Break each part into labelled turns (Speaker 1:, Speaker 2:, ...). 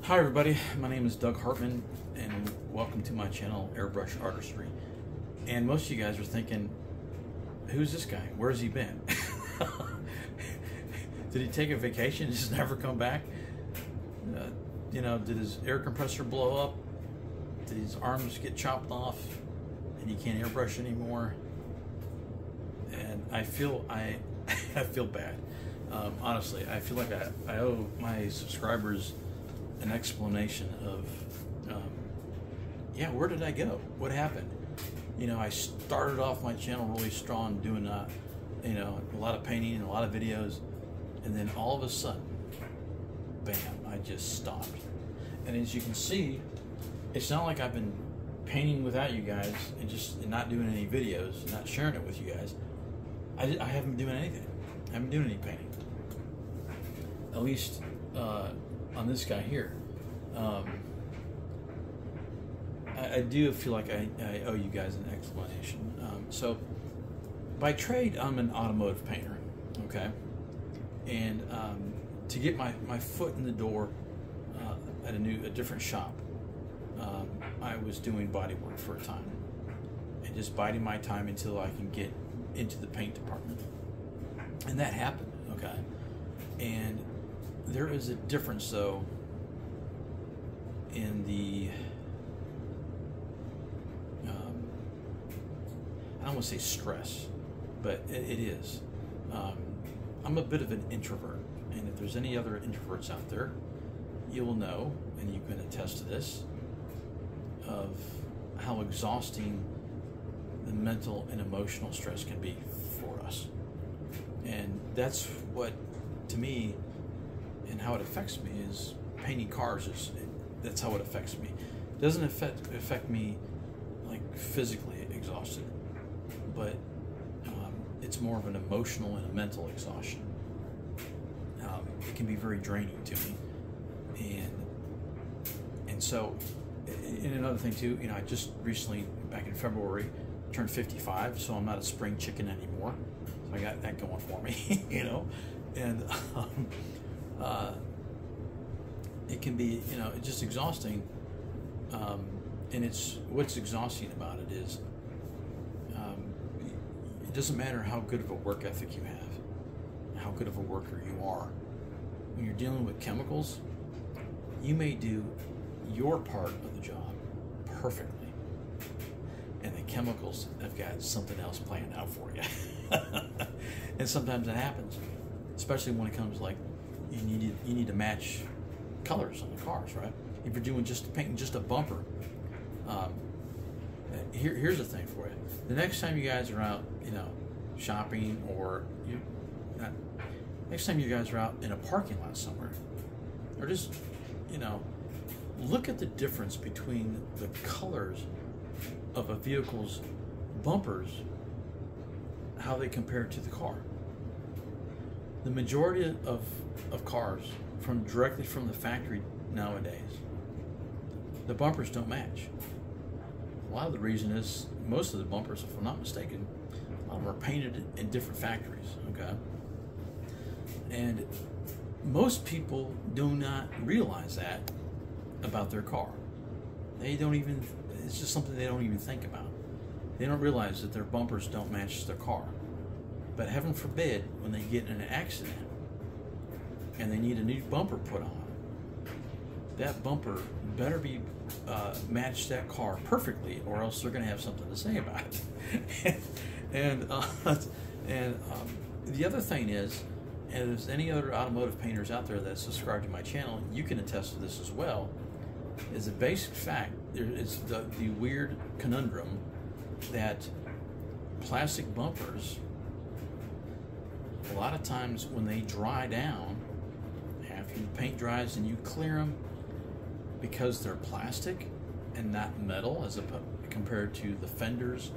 Speaker 1: Hi everybody, my name is Doug Hartman and welcome to my channel, Airbrush Artistry. And most of you guys are thinking, who's this guy? Where's he been? Did he take a vacation and just never come back? Did his air compressor blow up? Did his arms get chopped off and he can't airbrush anymore? And I feel I feel bad. Honestly, I feel like I owe my subscribers an explanation of, where did I go? What happened? I started off my channel really strong, doing a lot of painting and a lot of videos, and then all of a sudden, bam, I just stopped. And as you can see, it's not like I've been painting without you guys and not doing any videos, and not sharing it with you guys. I haven't been doing anything. I haven't been doing any painting. At least on this guy here. I do feel like I owe you guys an explanation. So by trade, I'm an automotive painter, okay? And to get my foot in the door at a different shop, I was doing body work for a time and just biding my time until I can get into the paint department. And that happened, okay? And there is a difference, though, in the, I don't want to say stress, but it is. I'm a bit of an introvert, and if there's any other introverts out there, you will know, and you can attest to this, of how exhausting the mental and emotional stress can be for us. And that's what, to me, and how it affects me is painting cars. That's how it affects me. It doesn't affect me like physically exhausted, but it's more of an emotional and a mental exhaustion. It can be very draining to me, and so, and another thing too, I just recently, back in February, turned 55, so I'm not a spring chicken anymore. So I got that going for me, and it can be, it's just exhausting. And what's exhausting about it is, it doesn't matter how good of a work ethic you have, how good of a worker you are. When you're dealing with chemicals, you may do your part of the job perfectly, and the chemicals have got something else planned out for you. And sometimes that happens, especially when it comes like you need to match colors on the cars, right? If you're doing painting just a bumper, here's the thing for you. The next time you guys are out, shopping, or next time you guys are out in a parking lot somewhere, or just, look at the difference between the colors of a vehicle's bumpers, how they compare to the car. The majority of cars directly from the factory nowadays, the bumpers don't match. A lot of the reason is most of the bumpers, if I'm not mistaken, a lot of them are painted in different factories, okay? And most people do not realize that about their car. It's just something they don't even think about. They don't realize that their bumpers don't match their car. But heaven forbid, when they get in an accident and they need a new bumper put on, that bumper better be match that car perfectly, or else they're going to have something to say about it. and the other thing is, and if there's any other automotive painters out there that subscribe to my channel, you can attest to this as well, is a basic fact. There is the weird conundrum that plastic bumpers, a lot of times when they dry down, after the paint dries and you clear them, because they're plastic and not metal, as compared to the fenders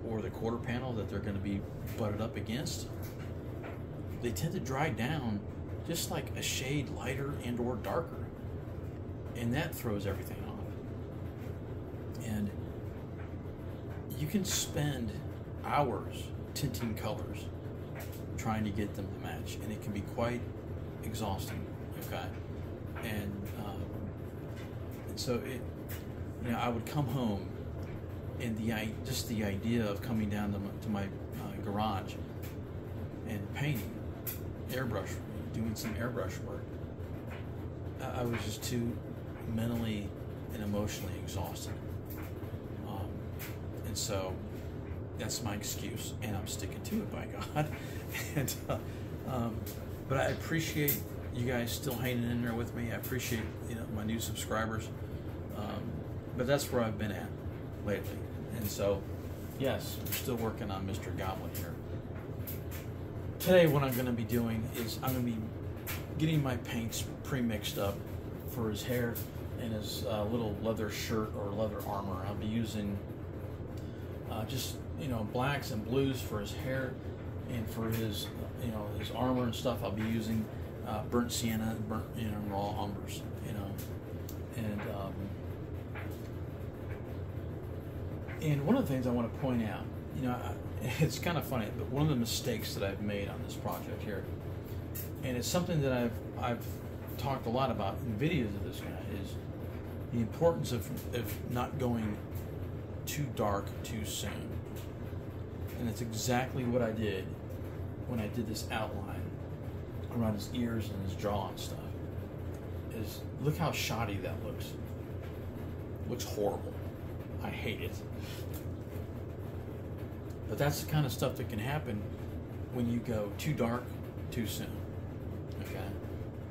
Speaker 1: or the quarter panel that they're going to be butted up against, they tend to dry down just like a shade lighter and or darker, and that throws everything off. And you can spend hours tinting colors trying to get them to match, and it can be quite exhausting, okay? And And so I would come home, and just the idea of coming down to my garage and painting, doing some airbrush work, I was just too mentally and emotionally exhausted. And so that's my excuse, and I'm sticking to it, by God. And but I appreciate you guys still hanging in there with me. I appreciate my new subscribers. But that's where I've been at lately. And so, yes, we're still working on Mr. Goblin here. Today, what I'm going to be doing is I'm going to be getting my paints pre-mixed up for his hair and his little leather shirt or leather armor. I'll be using just blacks and blues for his hair, and for his his armor and stuff, I'll be using burnt sienna, burnt raw umbers, and one of the things I want to point out, it's kind of funny, but one of the mistakes that I've made on this project here, and it's something that I've talked a lot about in videos of this guy, is the importance of not going too dark too soon. And it's exactly what I did when I did this outline around his ears and his jaw and stuff. Is look how shoddy that looks. Looks horrible. I hate it. But that's the kind of stuff that can happen when you go too dark too soon. Okay?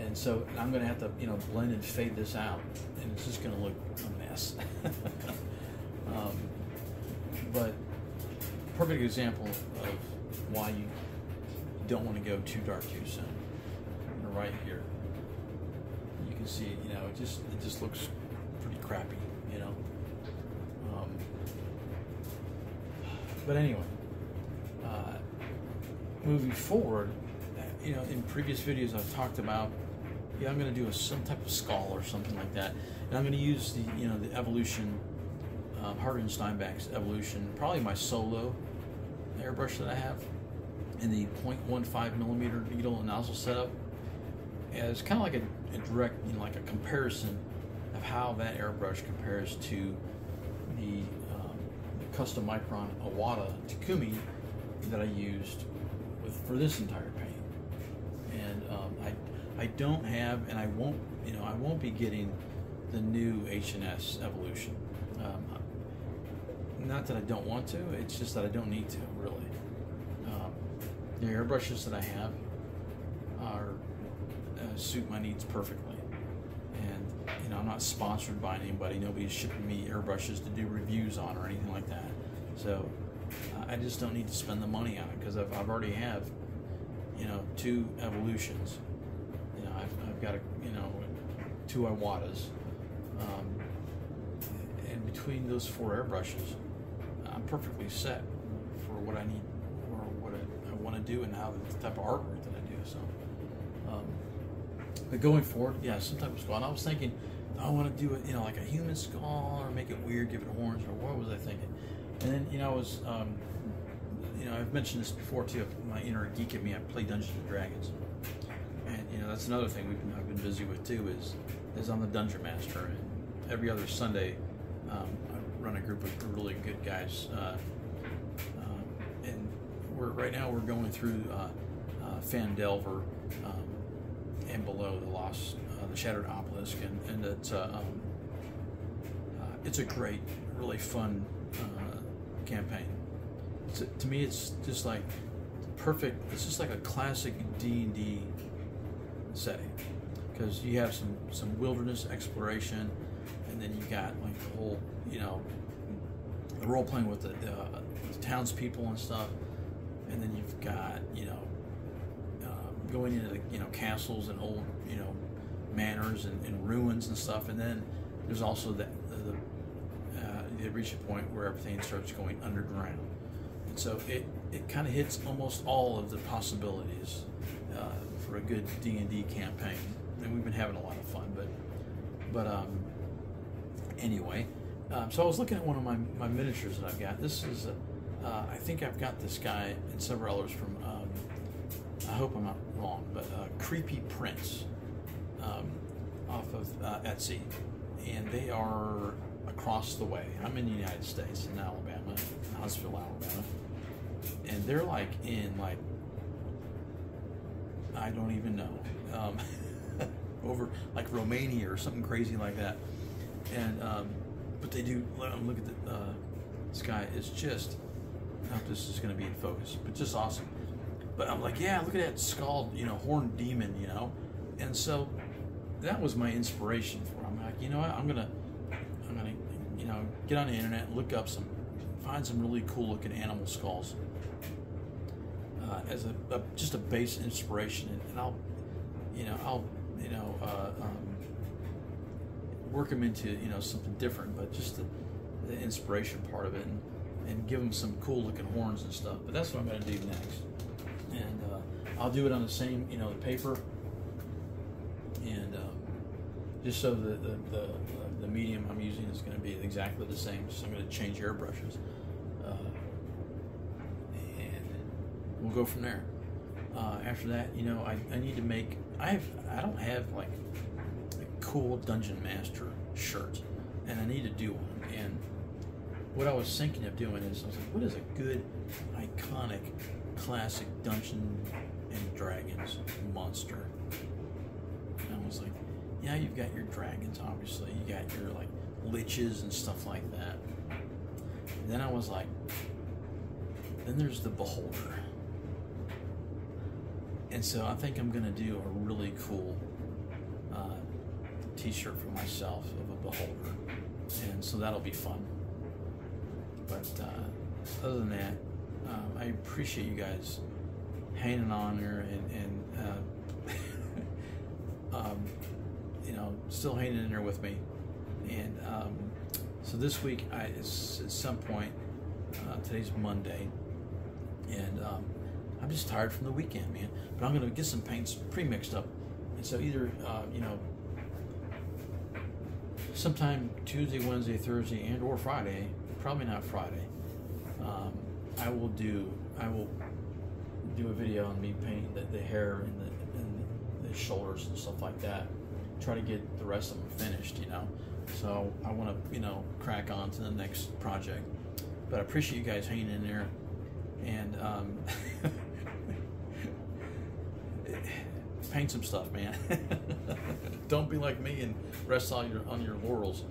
Speaker 1: And so I'm going to have to, blend and fade this out, and it's just going to look a mess. But perfect example of why you don't want to go too dark too soon. Right here, you can see, it just looks pretty crappy, But anyway, moving forward, in previous videos I've talked about, I'm going to do some type of skull or something like that, and I'm going to use the Evolution, Harden Steinbeck's Evolution, probably my solo airbrush that I have, in the 0.15 millimeter needle and nozzle setup, as kind of like a direct, like a comparison of how that airbrush compares to the Custom Micron Iwata Takumi that I used for this entire paint. And I don't have, and I won't be getting the new H&S Evolution. Not that I don't want to, it's just that I don't need to, really. The airbrushes that I have suit my needs perfectly. And I'm not sponsored by anybody. Nobody's shipping me airbrushes to do reviews on or anything like that. So I just don't need to spend the money on it, because I've already have 2 Evolutions. I've got 2 Iwatas, and between those 4 airbrushes, I'm perfectly set for what I need or what I want to do and how the type of artwork that I do. So, but going forward, yeah, some type of skull. And I was thinking, I want to do it, like a human skull, or make it weird, give it horns, or what was I thinking? And then, I was, I've mentioned this before too. My inner geek in me, I play Dungeons and Dragons, and that's another thing I've been busy with too. Is I'm the dungeon master, and every other Sunday, I run a group of really good guys, and right now we're going through Phandelver, and below the Lost, the Shattered Obelisk, and it's a great, really fun campaign. To me, it's just like perfect. It's just like a classic D&D setting, because you have some wilderness exploration, and then you got like the whole, the role playing with the townspeople and stuff, and then you've got going into the castles and old manors and ruins and stuff, and then there's also they reach a point where everything starts going underground, and so it kind of hits almost all of the possibilities for a good D&D campaign, and we've been having a lot of fun. But anyway, so I was looking at one of my miniatures that I've got. This is I think I've got this guy and several others from I hope I'm not wrong, but Creepy Prince, off of Etsy, and they are across the way. I'm in the United States, in Alabama, in Huntsville, Alabama, and they're like in like, I don't even know, over like Romania or something crazy like that. And but they do. Look at the sky. It's just, I hope this is going to be in focus, but just awesome. But I'm like, yeah, look at that skull, horned demon, and so that was my inspiration for it. I'm like, you know what, I'm gonna get on the internet and look up find some really cool looking animal skulls as just a base inspiration, and I'll work them into something different, but just the inspiration part of it, and give them some cool looking horns and stuff. But that's what I'm going to do next, and I'll do it on the same the paper, and just so the medium I'm using is going to be exactly the same. So I'm going to change airbrushes, and we'll go from there. After that, I need to make. I don't have like a cool Dungeon Master shirt, and I need to do one. And what I was thinking of doing is, I was like, what is a good, iconic, classic Dungeons and Dragons monster? And I was like, yeah, you've got your dragons, obviously. You got your like liches and stuff like that. And then I was like, then there's the Beholder. And so I think I'm going to do a really cool t-shirt for myself of a Beholder. And so that'll be fun. But other than that, I appreciate you guys hanging on there and still hanging in there with me. And so this week, it's at some point, today's Monday, and I'm just tired from the weekend, man. But I'm going to get some paints pre-mixed up. And so either, sometime Tuesday, Wednesday, Thursday, and or Friday, probably not Friday, I will do a video on me painting the hair and the shoulders and stuff like that. Try to get the rest of them finished, So I want to, crack on to the next project. But I appreciate you guys hanging in there, and paint some stuff, man. Don't be like me and rest on your laurels.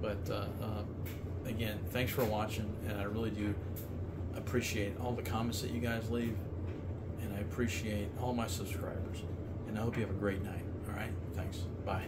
Speaker 1: But again, thanks for watching, and I really do appreciate all the comments that you guys leave, and I appreciate all my subscribers, and I hope you have a great night. All right, thanks. Bye.